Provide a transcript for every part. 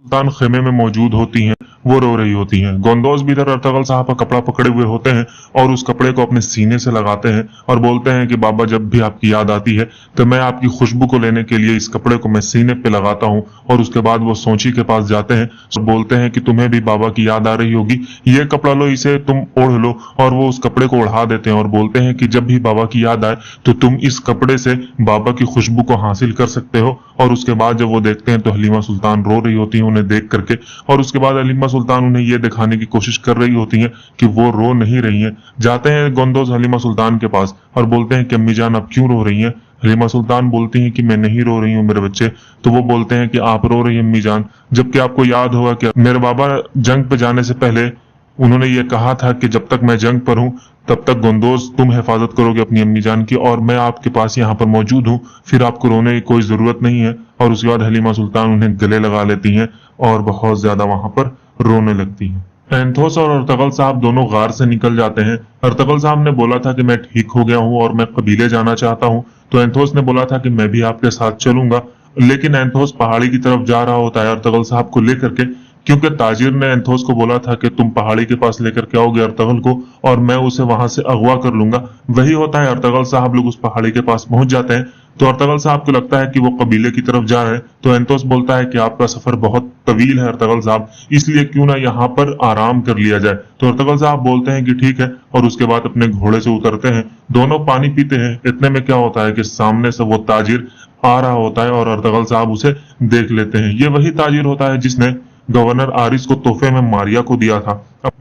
सुल्तान खेमे में मौजूद होती हैं, वो रो रही होती हैं। गोंदोज भी इधर अर्तगल साहब का कपड़ा पकड़े हुए होते हैं और उस कपड़े को अपने सीने से लगाते हैं और बोलते हैं कि बाबा जब भी आपकी याद आती है तो मैं आपकी खुशबू को लेने के लिए इस कपड़े को मैं सीने पे लगाता हूँ। और उसके बाद वो सोची के पास जाते हैं और बोलते हैं कि तुम्हें भी बाबा की याद आ रही होगी, ये कपड़ा लो, इसे तुम ओढ़ लो। और वो उस कपड़े को ओढ़ा देते हैं और बोलते हैं कि जब भी बाबा की याद आए तो तुम इस कपड़े से बाबा की खुशबू को हासिल कर सकते हो। और उसके बाद जब वो देखते हैं तो हलीमा सुल्तान रो रही होती है उन्हें देख करके, और उसके बाद हलीमा सुल्तान उन्हें ये दिखाने की कोशिश कर रही होती हैं कि वो रो नहीं रही हैं। जाते हैं गोंदोज हलीमा सुल्तान के पास और बोलते हैं कि अम्मी जान आप क्यों रो रही हैं। हलीमा सुल्तान बोलती हैं कि मैं नहीं रो रही हूँ मेरे बच्चे। तो वो बोलते हैं कि आप रो रही हैं अम्मी जान, जबकि आपको याद होगा कि मेरे बाबा जंग पे जाने से पहले उन्होंने ये कहा था कि जब तक मैं जंग पर हूँ तब तक गोंदोज तुम हिफाजत करोगे अपनी अम्मी जान की, और मैं आपके पास यहाँ पर मौजूद हूँ, फिर आपको रोने की कोई जरूरत नहीं है। और उसके बाद हलीमा सुल्तान उन्हें गले लगा लेती हैं और बहुत ज्यादा वहां पर रोने लगती हैं। एंथोस और अर्तगल साहब दोनों गार से निकल जाते हैं। अर्तगल साहब ने बोला था कि मैं ठीक हो गया हूँ और मैं कबीले जाना चाहता हूँ, तो एंथोस ने बोला था कि मैं भी आपके साथ चलूंगा। लेकिन एंथोस पहाड़ी की तरफ जा रहा होता है अर्तगल साहब को लेकर के, क्योंकि ताजिर ने एंथोस को बोला था कि तुम पहाड़ी के पास लेकर के आओगे अर्तगल को और मैं उसे वहां से अगवा कर लूंगा। वही होता है, अर्तगल साहब लोग उस पहाड़ी के पास पहुंच जाते हैं। तो अर्तगल साहब को लगता है कि वो कबीले की तरफ जा रहे हैं, तो एंथोस बोलता है कि आपका सफर बहुत तवील है अर्तगल साहब, इसलिए क्यों ना यहाँ पर आराम कर लिया जाए। तो अर्तगल साहब बोलते हैं कि ठीक है, और उसके बाद अपने घोड़े से उतरते हैं। दोनों पानी पीते हैं। इतने में क्या होता है कि सामने से वो ताजिर आ रहा होता है और अर्तगल साहब उसे देख लेते हैं। ये वही ताजिर होता है जिसने गवर्नर आरिस को तोहफे में मारिया को दिया था।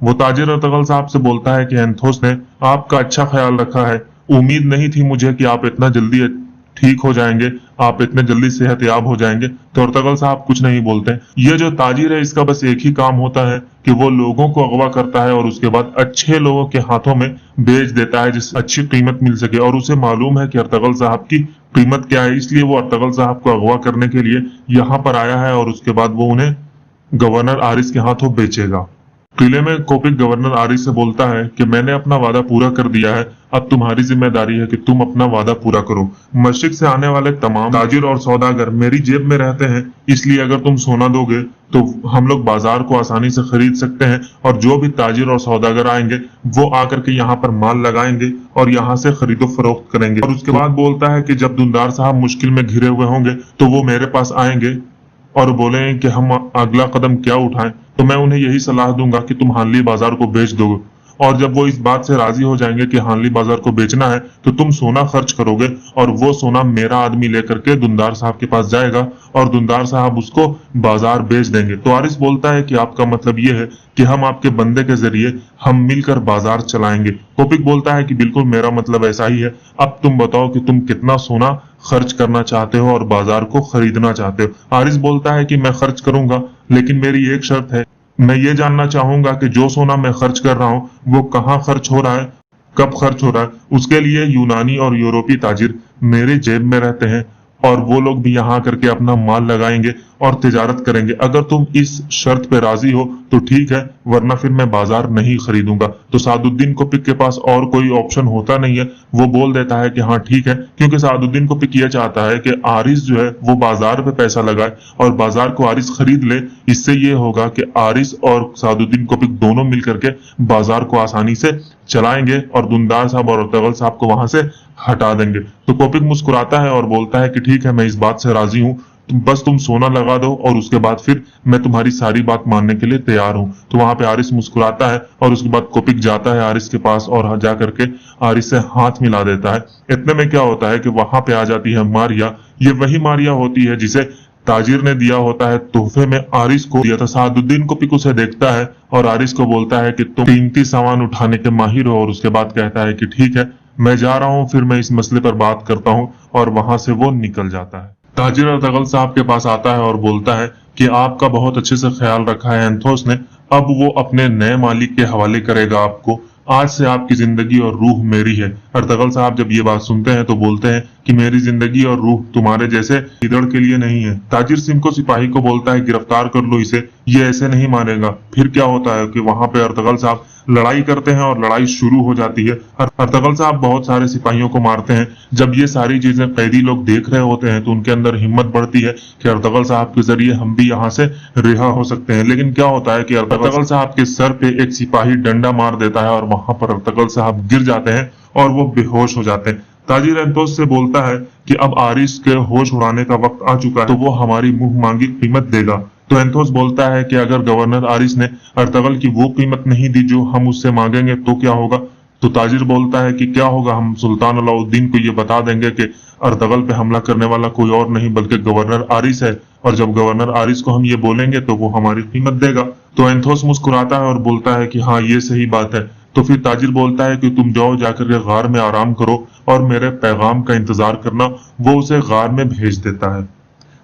वो ताजिर अर्तगल साहब से बोलता है कि एंथोस ने आपका अच्छा ख्याल रखा है, उम्मीद नहीं थी मुझे कि आप इतना जल्दी ठीक हो जाएंगे, आप इतने जल्दी सेहतयाब हो जाएंगे। तो अर्तगल साहब कुछ नहीं बोलते। ये जो ताजिर है इसका बस एक ही काम होता है कि वो लोगों को अगवा करता है और उसके बाद अच्छे लोगों के हाथों में बेच देता है जिससे अच्छी कीमत मिल सके। और उसे मालूम है कि अर्तगल साहब की कीमत क्या है, इसलिए वो अर्तगल साहब को अगवा करने के लिए यहाँ पर आया है और उसके बाद वो उन्हें गवर्नर आरिस के हाथों बेचेगा। किले में कोपिक गवर्नर आरिस से बोलता है कि मैंने अपना वादा पूरा कर दिया है, अब तुम्हारी जिम्मेदारी है कि तुम अपना वादा पूरा करो। मशरिक से आने वाले तमाम ताजिर और सौदागर मेरी जेब में रहते हैं, इसलिए अगर तुम सोना दोगे तो हम लोग बाजार को आसानी से खरीद सकते हैं और जो भी ताजिर और सौदागर आएंगे वो आकर के यहाँ पर माल लगाएंगे और यहाँ से खरीदो फरोख्त करेंगे। और उसके बाद बोलता है कि जब दुंदार साहब मुश्किल में घिरे हुए होंगे तो वो मेरे पास आएंगे और बोले कि हम अगला कदम क्या उठाएं, तो मैं उन्हें यही सलाह दूंगा कि तुम हानली बाजार को बेच दो। और जब वो इस बात से राजी हो जाएंगे कि हानली बाजार को बेचना है तो तुम सोना खर्च करोगे और वो सोना मेरा आदमी लेकर के दुंदार साहब के पास जाएगा और दुंदार साहब उसको बाजार बेच देंगे। तो आरिस बोलता है कि आपका मतलब ये है कि हम आपके बंदे के जरिए हम मिलकर बाजार चलाएंगे। कोपिक बोलता है कि बिल्कुल मेरा मतलब ऐसा ही है, अब तुम बताओ कि तुम कितना सोना खर्च करना चाहते हो और बाजार को खरीदना चाहते हो। आरिस बोलता है कि मैं खर्च करूंगा, लेकिन मेरी एक शर्त है, मैं ये जानना चाहूंगा कि जो सोना मैं खर्च कर रहा हूँ वो कहाँ खर्च हो रहा है, कब खर्च हो रहा है। उसके लिए यूनानी और यूरोपीय ताजिर मेरे जेब में रहते हैं और वो लोग भी यहाँ करके अपना माल लगाएंगे और तिजारत करेंगे। अगर तुम इस शर्त पे राजी हो तो ठीक है, वरना फिर मैं बाजार नहीं खरीदूंगा। तो सादुद्दीन कोपिक के पास और कोई ऑप्शन होता नहीं है, वो बोल देता है कि हाँ ठीक है, क्योंकि सादुद्दीन कोपिक ये चाहता है कि आरिस जो है वो बाजार पे पैसा लगाए और बाजार को आरिस खरीद ले। इससे ये होगा कि आरिस और सादुद्दीन कोपिक दोनों मिलकर के बाजार को आसानी से चलाएंगे और दुंदार साहब और अर्तगल साहब को वहां से हटा देंगे। तो कोपिक मुस्कुराता है और बोलता है कि ठीक है, मैं इस बात से राजी हूँ, बस तुम सोना लगा दो और उसके बाद फिर मैं तुम्हारी सारी बात मानने के लिए तैयार हूँ। तो वहां पे आरिस मुस्कुराता है और उसके बाद कोपिक जाता है आरिस के पास और जा करके आरिस से हाथ मिला देता है। इतने में क्या होता है कि वहां पे आ जाती है मारिया। ये वही मारिया होती है जिसे ताजिर ने दिया होता है तोहफे में आरिस को दिया था। सादुद्दीन कोपिक उसे देखता है और आरिस को बोलता है कि तुम कीमती सामान उठाने के माहिर हो, और उसके बाद कहता है कि ठीक है, मैं जा रहा हूँ, फिर मैं इस मसले पर बात करता हूँ। और वहां से वो निकल जाता है। ताजिर अर्तगल साहब के पास आता है और बोलता है कि आपका बहुत अच्छे से ख्याल रखा है एंथोस ने, अब वो अपने नए मालिक के हवाले करेगा आपको, आज से आपकी जिंदगी और रूह मेरी है। अर्तगल साहब जब ये बात सुनते हैं तो बोलते हैं कि मेरी जिंदगी और रूह तुम्हारे जैसे गिदड़ के लिए नहीं है। ताजिर सिमको सिपाही को बोलता है गिरफ्तार कर लो इसे, ये ऐसे नहीं मानेगा। फिर क्या होता है कि वहां पे अर्तगल साहब लड़ाई करते हैं और लड़ाई शुरू हो जाती है। अर्तगल साहब बहुत सारे सिपाहियों को मारते हैं। जब ये सारी चीजें कैदी लोग देख रहे होते हैं तो उनके अंदर हिम्मत बढ़ती है कि अर्तगल साहब के जरिए हम भी यहाँ से रिहा हो सकते हैं। लेकिन क्या होता है कि अर्तगल साहब के सर पे एक सिपाही डंडा मार देता है और वहां पर अर्तगल साहब गिर जाते हैं और वो बेहोश हो जाते हैं। ताजिर एंथोस से बोलता है कि अब आरिस के होश उड़ाने का वक्त आ चुका है, तो वो हमारी मुंह मांगी कीमत देगा। तो एंथोस बोलता है कि अगर गवर्नर आरिस ने अर्तगल की वो कीमत नहीं दी जो हम उससे मांगेंगे तो क्या होगा। तो ताजिर बोलता है कि क्या होगा, हम सुल्तान अलाउद्दीन को ये बता देंगे कि अर्तगल पे हमला करने वाला कोई और नहीं बल्कि गवर्नर आरिस है, और जब गवर्नर आरिस को हम ये बोलेंगे तो वो हमारी कीमत देगा। तो एंथोस मुस्कुराता है और बोलता है कि हाँ ये सही बात है। तो फिर ताजिर बोलता है कि तुम जाओ जाकर के गार में आराम करो और मेरे पैगाम का इंतजार करना। वो उसे गार में भेज देता है।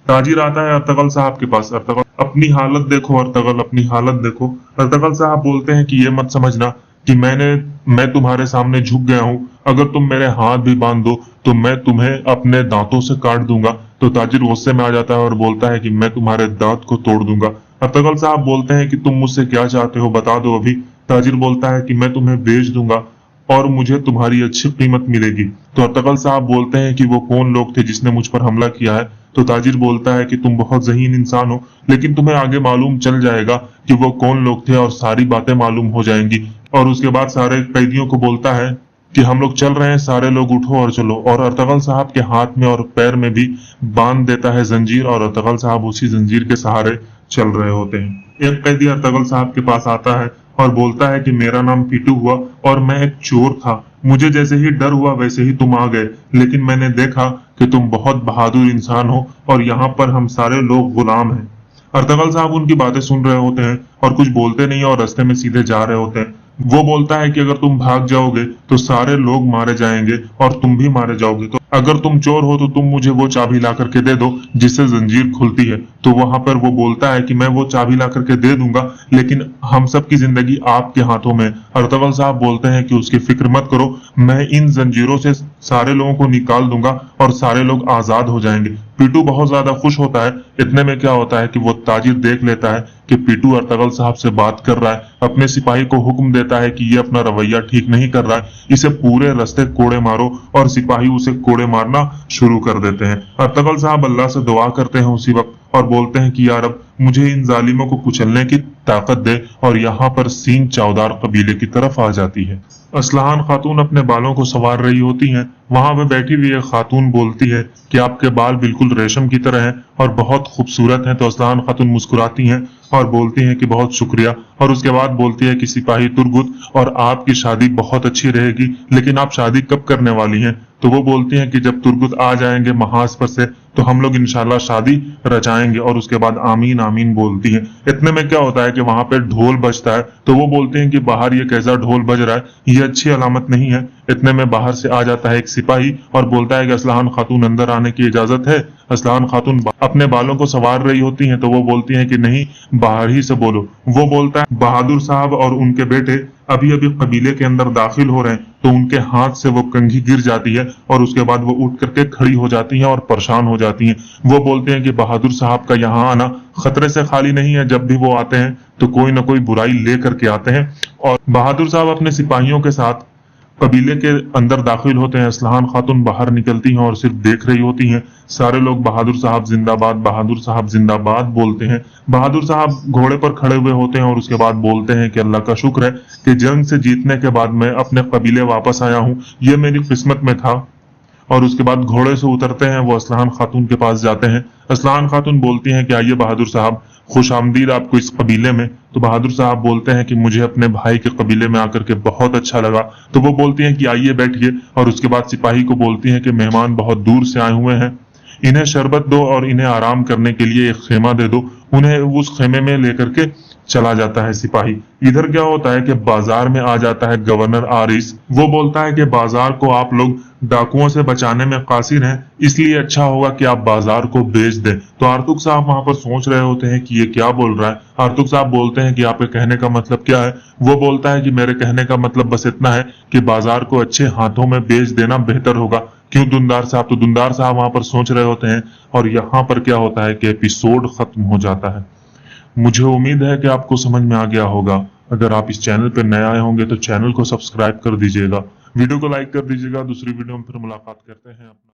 ताजिर आता है अर्तगल साहब के पास। अर्तगल अपनी हालत देखो, अर्तगल अपनी हालत देखो। अर्तगल साहब बोलते हैं कि ये मत समझना कि मैं तुम्हारे सामने झुक गया हूँ। अगर तुम मेरे हाथ भी बांध दो तो मैं तुम्हें अपने दांतों से काट दूंगा। तो ताजिर गुस्से में आ जाता है और बोलता है कि मैं तुम्हारे दांत को तोड़ दूंगा। अर्तगल साहब बोलते हैं कि तुम मुझसे क्या चाहते हो बता दो अभी। ताजिर बोलता है कि मैं तुम्हें बेच दूंगा और मुझे तुम्हारी अच्छी कीमत मिलेगी। तो अर्तगल साहब बोलते हैं कि वो कौन लोग थे जिसने मुझ पर हमला किया है। तो ताजिर बोलता है कि तुम बहुत ज़हीन इंसान हो, लेकिन तुम्हें आगे मालूम चल जाएगा कि वो कौन लोग थे और सारी बातें मालूम हो जाएंगी। और उसके बाद सारे कैदियों को बोलता है कि हम लोग चल रहे हैं, सारे लोग उठो और चलो। और अर्तगल साहब के हाथ में और पैर में भी बांध देता है जंजीर और अर्तगल साहब उसी जंजीर के सहारे चल रहे होते हैं। एक कैदी अर्तगल साहब के पास आता है और बोलता है कि मेरा नाम पीटू हुआ और मैं एक चोर था। मुझे जैसे ही डर हुआ वैसे ही तुम आ गए, लेकिन मैंने देखा कि तुम बहुत बहादुर इंसान हो और यहाँ पर हम सारे लोग गुलाम हैं। अर्तगल साहब उनकी बातें सुन रहे होते हैं और कुछ बोलते नहीं और रास्ते में सीधे जा रहे होते हैं। वो बोलता है कि अगर तुम भाग जाओगे तो सारे लोग मारे जाएंगे और तुम भी मारे जाओगे। तो अगर तुम चोर हो तो तुम मुझे वो चाबी ला करके दे दो जिससे जंजीर खुलती है। तो वहां पर वो बोलता है कि मैं वो चाबी ला करके दे दूंगा, लेकिन हम सब की जिंदगी आपके हाथों में। अर्तगल साहब बोलते हैं कि उसकी फिक्र मत करो, मैं इन जंजीरों से सारे लोगों को निकाल दूंगा और सारे लोग आजाद हो जाएंगे। पीटू बहुत ज्यादा खुश होता है। इतने में क्या होता है कि वो ताजिर देख लेता है कि पीटू अर्तगल साहब से बात कर रहा है। अपने सिपाही को हुक्म देता है कि ये अपना रवैया ठीक नहीं कर रहा है, इसे पूरे रास्ते कोड़े मारो, और सिपाही उसे कोड़े मारना शुरू कर देते हैं। अर्तगल साहब अल्लाह से दुआ करते हैं उसी वक्त और बोलते हैं कि यार अब मुझे इन जालिमों को कुचलने की ताकत दे, और यहाँ पर सींग चौदार कबीले की तरफ आ जाती है। असलहान खातून अपने बालों को संवार रही होती हैं। वहां पे बैठी हुई एक खातून बोलती है कि आपके बाल बिल्कुल रेशम की तरह हैं और बहुत खूबसूरत हैं। तो असलहान खातून मुस्कुराती हैं और बोलती हैं कि बहुत शुक्रिया, और उसके बाद बोलती है कि सिपाही तुर्गुत, और आपकी शादी बहुत अच्छी रहेगी, लेकिन आप शादी कब करने वाली हैं। तो वो बोलती हैं कि जब तुर्गुत आ जाएंगे महाज पर से तो हम लोग इंशाल्लाह शादी रचाएंगे, और उसके बाद आमीन आमीन बोलती हैं। इतने में क्या होता है कि वहां पे ढोल बजता है। तो वो बोलते हैं कि बाहर ये कैसा ढोल बज रहा है, ये अच्छी अलामत नहीं है। इतने में बाहर से आ जाता है एक सिपाही और बोलता है कि असलहान खातून अंदर आने की इजाजत है। असलहान खातून अपने बालों को संवार रही होती हैं तो वो बोलती हैं कि नहीं, बाहर ही से बोलो। वो बोलता है बहादुर साहब और उनके बेटे अभी अभी कबीले के अंदर दाखिल हो रहे हैं। तो उनके हाथ से वो कंघी गिर जाती है और उसके बाद वो उठ करके खड़ी हो जाती हैं और परेशान हो जाती हैं। वो बोलते हैं कि बहादुर साहब का यहाँ आना खतरे से खाली नहीं है, जब भी वो आते हैं तो कोई ना कोई बुराई ले करके आते हैं। और बहादुर साहब अपने सिपाहियों के साथ कबीले के अंदर दाखिल होते हैं। असलहान खातून बाहर निकलती हैं और सिर्फ देख रही होती हैं। सारे लोग बहादुर साहब जिंदाबाद, बहादुर साहब जिंदाबाद बोलते हैं। बहादुर साहब घोड़े पर खड़े हुए होते हैं और उसके बाद बोलते हैं कि अल्लाह का शुक्र है कि जंग से जीतने के बाद मैं अपने कबीले वापस आया हूँ, ये मेरी किस्मत में था। और उसके बाद घोड़े से उतरते हैं, वो असलहान खातून के पास जाते हैं। असलहान खातून बोलती हैं कि आइए बहादुर साहब, खुश आमदीद आपको इस कबीले में। तो बहादुर साहब बोलते हैं कि मुझे अपने भाई के कबीले में आकर के बहुत अच्छा लगा। तो वो बोलती हैं कि आइए बैठिए, और उसके बाद सिपाही को बोलती हैं कि मेहमान बहुत दूर से आए हुए हैं, इन्हें शरबत दो और इन्हें आराम करने के लिए एक खेमा दे दो। उन्हें उस खेमे में लेकर के चला जाता है सिपाही। इधर क्या होता है कि बाजार में आ जाता है गवर्नर आरिस। वो बोलता है कि बाजार को आप लोग डाकुओं से बचाने में कासिर हैं, इसलिए अच्छा होगा कि आप बाजार को बेच दें। तो आर्तुक साहब वहां पर सोच रहे होते हैं कि ये क्या बोल रहा है। आर्तुक साहब बोलते हैं कि आपके कहने का मतलब क्या है। वो बोलता है कि मेरे कहने का मतलब बस इतना है कि बाजार को अच्छे हाथों में बेच देना बेहतर होगा, क्यों धुंधार साहब? तो धुंधार साहब वहां पर सोच रहे होते हैं और यहाँ पर क्या होता है कि एपिसोड खत्म हो जाता है। मुझे उम्मीद है कि आपको समझ में आ गया होगा। अगर आप इस चैनल पर नए आए होंगे तो चैनल को सब्सक्राइब कर दीजिएगा, वीडियो को लाइक कर दीजिएगा। दूसरी वीडियो में फिर मुलाकात करते हैं।